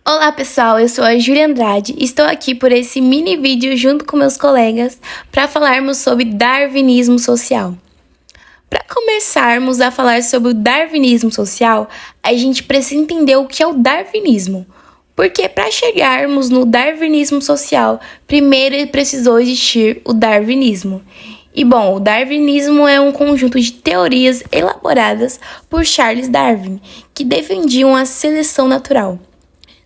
Olá pessoal, eu sou a Júlia Andrade e estou aqui por esse mini vídeo junto com meus colegas para falarmos sobre darwinismo social. Para começarmos a falar sobre o darwinismo social, a gente precisa entender o que é o darwinismo. Porque para chegarmos no darwinismo social, primeiro precisou existir o darwinismo. E bom, o darwinismo é um conjunto de teorias elaboradas por Charles Darwin, que defendiam a seleção natural.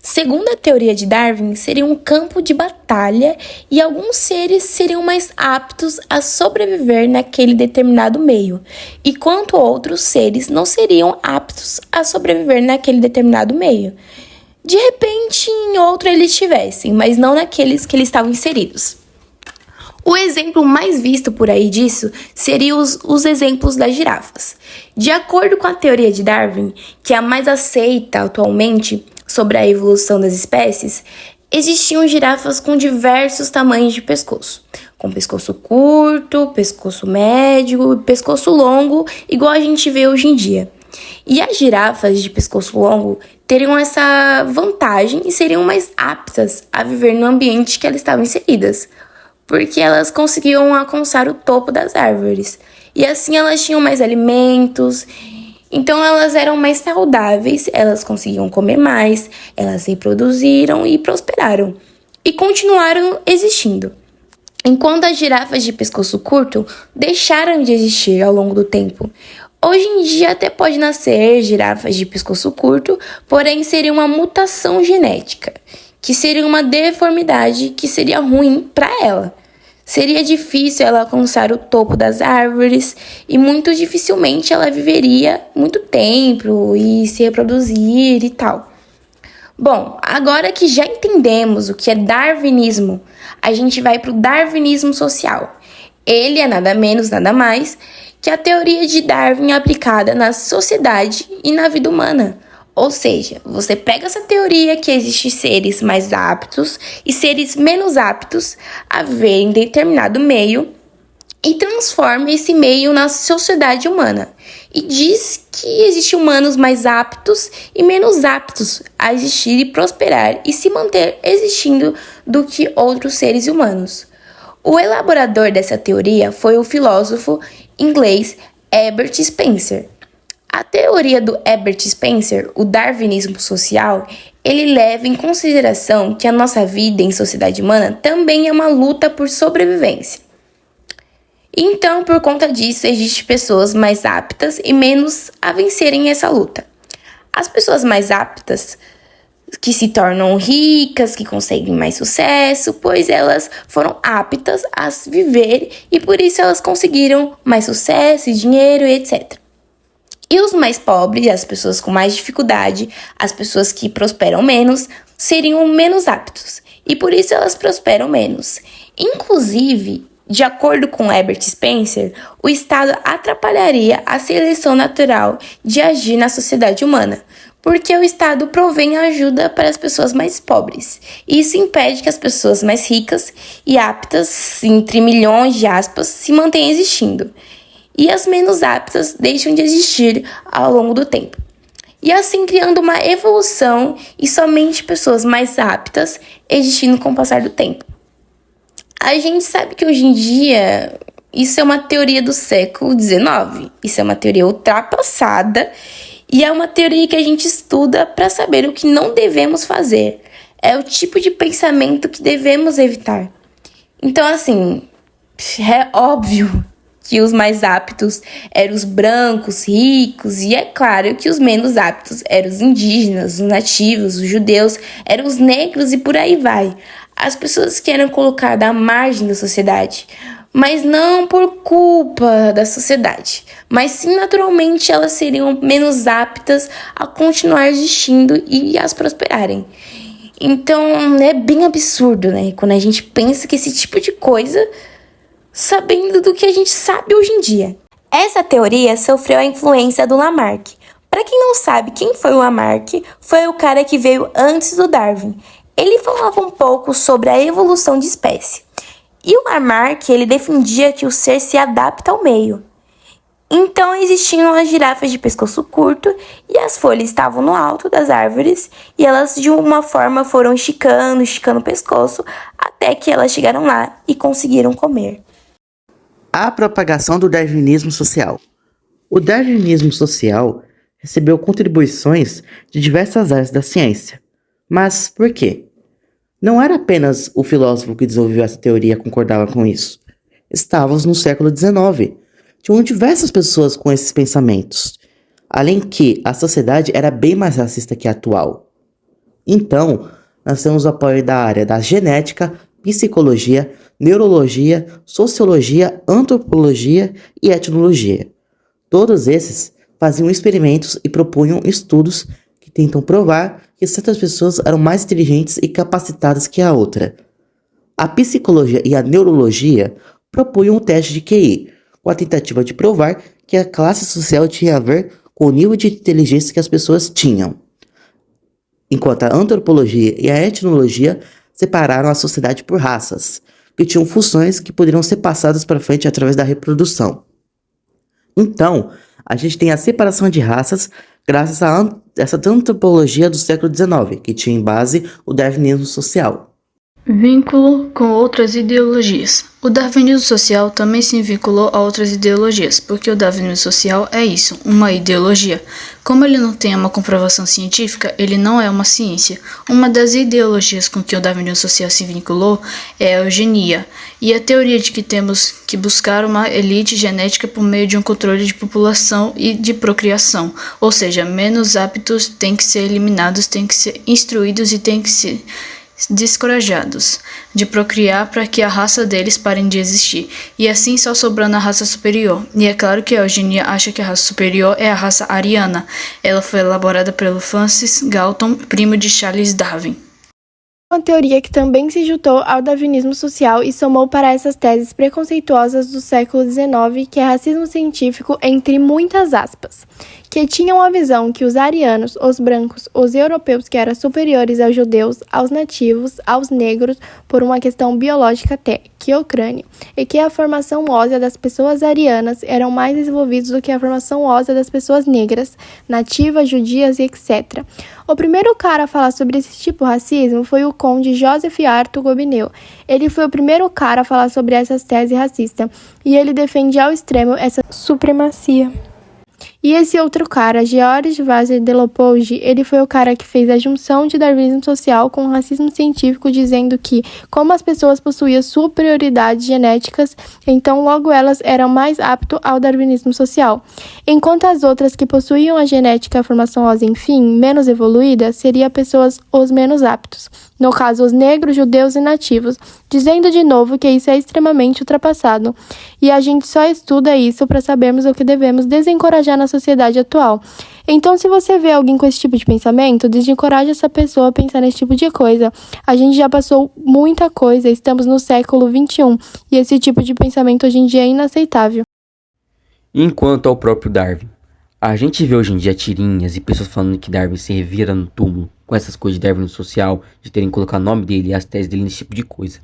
Segundo a teoria de Darwin, seria um campo de batalha e alguns seres seriam mais aptos a sobreviver naquele determinado meio, enquanto outros seres não seriam aptos a sobreviver naquele determinado meio. De repente, em outro eles estivessem, mas não naqueles que eles estavam inseridos. O exemplo mais visto por aí disso seriam os exemplos das girafas. De acordo com a teoria de Darwin, que é a mais aceita atualmente, sobre a evolução das espécies, existiam girafas com diversos tamanhos de pescoço, com pescoço curto, pescoço médio e pescoço longo, igual a gente vê hoje em dia. E as girafas de pescoço longo teriam essa vantagem e seriam mais aptas a viver no ambiente que elas estavam inseridas, porque elas conseguiam alcançar o topo das árvores. E assim elas tinham mais alimentos. Então elas eram mais saudáveis, elas conseguiam comer mais, elas se reproduziram e prosperaram. E continuaram existindo. Enquanto as girafas de pescoço curto deixaram de existir ao longo do tempo. Hoje em dia até pode nascer girafas de pescoço curto, porém seria uma mutação genética, que seria uma deformidade que seria ruim para ela. Seria difícil ela alcançar o topo das árvores e muito dificilmente ela viveria muito tempo e se reproduzir e tal. Bom, agora que já entendemos o que é darwinismo, a gente vai para o darwinismo social. Ele é nada menos, nada mais que a teoria de Darwin aplicada na sociedade e na vida humana. Ou seja, você pega essa teoria que existem seres mais aptos e seres menos aptos a viver em determinado meio e transforma esse meio na sociedade humana. E diz que existem humanos mais aptos e menos aptos a existir e prosperar e se manter existindo do que outros seres humanos. O elaborador dessa teoria foi o filósofo inglês Herbert Spencer. A teoria do Herbert Spencer, o darwinismo social, ele leva em consideração que a nossa vida em sociedade humana também é uma luta por sobrevivência. Então, por conta disso, existem pessoas mais aptas e menos a vencerem essa luta. As pessoas mais aptas, que se tornam ricas, que conseguem mais sucesso, pois elas foram aptas a viver e por isso elas conseguiram mais sucesso, dinheiro e etc. E os mais pobres, as pessoas com mais dificuldade, as pessoas que prosperam menos, seriam menos aptos. E por isso elas prosperam menos. Inclusive, de acordo com Herbert Spencer, o Estado atrapalharia a seleção natural de agir na sociedade humana, porque o Estado provém ajuda para as pessoas mais pobres. E isso impede que as pessoas mais ricas e aptas, entre milhões de aspas, se mantenham existindo. E as menos aptas deixam de existir ao longo do tempo. E assim criando uma evolução e somente pessoas mais aptas existindo com o passar do tempo. A gente sabe que hoje em dia isso é uma teoria do século XIX. Isso é uma teoria ultrapassada e é uma teoria que a gente estuda para saber o que não devemos fazer. É o tipo de pensamento que devemos evitar. Então, assim, é óbvio que os mais aptos eram os brancos, ricos, e é claro que os menos aptos eram os indígenas, os nativos, os judeus, eram os negros e por aí vai. As pessoas que eram colocadas à margem da sociedade, mas não por culpa da sociedade, mas sim naturalmente elas seriam menos aptas a continuar existindo e as prosperarem. Então é bem absurdo, né? Quando a gente pensa que esse tipo de coisa, sabendo do que a gente sabe hoje em dia. Essa teoria sofreu a influência do Lamarck. Para quem não sabe quem foi o Lamarck, foi o cara que veio antes do Darwin. Ele falava um pouco sobre a evolução de espécie. E o Lamarck, ele defendia que o ser se adapta ao meio. Então existiam as girafas de pescoço curto e as folhas estavam no alto das árvores e elas de uma forma foram esticando o pescoço até que elas chegaram lá e conseguiram comer. A propagação do darwinismo social. O darwinismo social recebeu contribuições de diversas áreas da ciência. Mas por quê? Não era apenas o filósofo que desenvolveu essa teoria concordava com isso. Estávamos no século XIX. Tinham diversas pessoas com esses pensamentos. Além que a sociedade era bem mais racista que a atual. Então, nós temos o apoio da área da genética, psicologia, neurologia, sociologia, antropologia e etnologia. Todos esses faziam experimentos e propunham estudos que tentam provar que certas pessoas eram mais inteligentes e capacitadas que a outra. A psicologia e a neurologia propunham um teste de QI, com a tentativa de provar que a classe social tinha a ver com o nível de inteligência que as pessoas tinham. Enquanto a antropologia e a etnologia separaram a sociedade por raças, que tinham funções que poderiam ser passadas para frente através da reprodução. Então, a gente tem a separação de raças graças a essa antropologia do século XIX, que tinha em base o darwinismo social. Vínculo com outras ideologias. O darwinismo social também se vinculou a outras ideologias, porque o darwinismo social é isso, uma ideologia. Como ele não tem uma comprovação científica, ele não é uma ciência. Uma das ideologias com que o darwinismo social se vinculou é a eugenia, e a teoria de que temos que buscar uma elite genética por meio de um controle de população e de procriação, ou seja, menos aptos têm que ser eliminados, têm que ser instruídos e têm que ser descorajados de procriar para que a raça deles parem de existir, e assim só sobrando a raça superior. E é claro que a eugenia acha que a raça superior é a raça ariana. Ela foi elaborada pelo Francis Galton, primo de Charles Darwin. Uma teoria que também se juntou ao darwinismo social e somou para essas teses preconceituosas do século XIX, que é racismo científico entre muitas aspas, que tinham a visão que os arianos, os brancos, os europeus que eram superiores aos judeus, aos nativos, aos negros, por uma questão biológica até, que o crânio, e que a formação óssea das pessoas arianas eram mais desenvolvidos do que a formação óssea das pessoas negras, nativas, judias e etc. O primeiro cara a falar sobre esse tipo de racismo foi o conde Joseph Arthur Gobineau. Ele foi o primeiro cara a falar sobre essas teses racistas, e ele defende ao extremo essa supremacia. E esse outro cara, George Vacher de Leopold, ele foi o cara que fez a junção de darwinismo social com o racismo científico, dizendo que, como as pessoas possuíam superioridades genéticas, então logo elas eram mais aptas ao darwinismo social, enquanto as outras que possuíam a genética e a formação óssea, enfim, menos evoluída, seriam pessoas os menos aptos, no caso os negros, judeus e nativos, dizendo de novo que isso é extremamente ultrapassado, e a gente só estuda isso para sabermos o que devemos desencorajar na sociedade atual. Então, se você vê alguém com esse tipo de pensamento, desencoraje essa pessoa a pensar nesse tipo de coisa. A gente já passou muita coisa, estamos no século XXI, e esse tipo de pensamento hoje em dia é inaceitável. Enquanto ao próprio Darwin, a gente vê hoje em dia tirinhas e pessoas falando que Darwin se revira no túmulo, com essas coisas de Darwin social, de terem colocado o nome dele e as teses dele nesse tipo de coisa.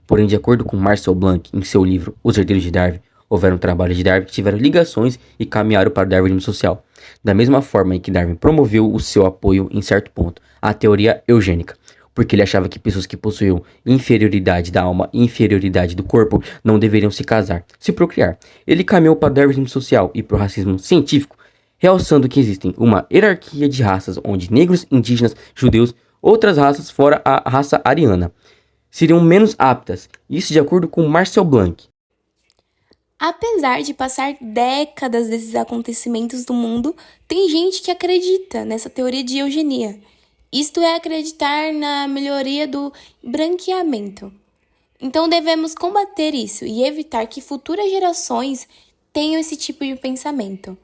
Porém, de acordo com Marcel Blanc, em seu livro Os Herdeiros de Darwin, houveram trabalhos de Darwin que tiveram ligações e caminharam para o darwinismo social. Da mesma forma em que Darwin promoveu o seu apoio em certo ponto à teoria eugênica, porque ele achava que pessoas que possuíam inferioridade da alma e inferioridade do corpo não deveriam se casar, se procriar. Ele caminhou para o darwinismo social e para o racismo científico, realçando que existem uma hierarquia de raças onde negros, indígenas, judeus, outras raças fora a raça ariana, seriam menos aptas, isso de acordo com Marcel Blanc. Apesar de passar décadas desses acontecimentos do mundo, tem gente que acredita nessa teoria de eugenia. Isto é acreditar na melhoria do branqueamento. Então devemos combater isso e evitar que futuras gerações tenham esse tipo de pensamento.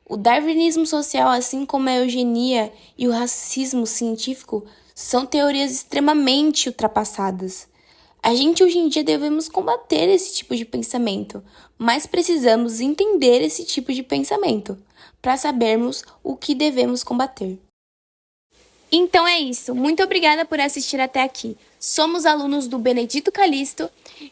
O darwinismo social, assim como a eugenia e o racismo científico, são teorias extremamente ultrapassadas. A gente hoje em dia devemos combater esse tipo de pensamento, mas precisamos entender esse tipo de pensamento para sabermos o que devemos combater. Então é isso. Muito obrigada por assistir até aqui. Somos alunos do Benedito Calixto.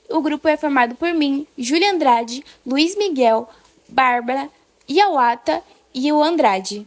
O grupo é formado por mim, Júlia Andrade, Luiz Miguel, Bárbara, Iauata e o Andrade.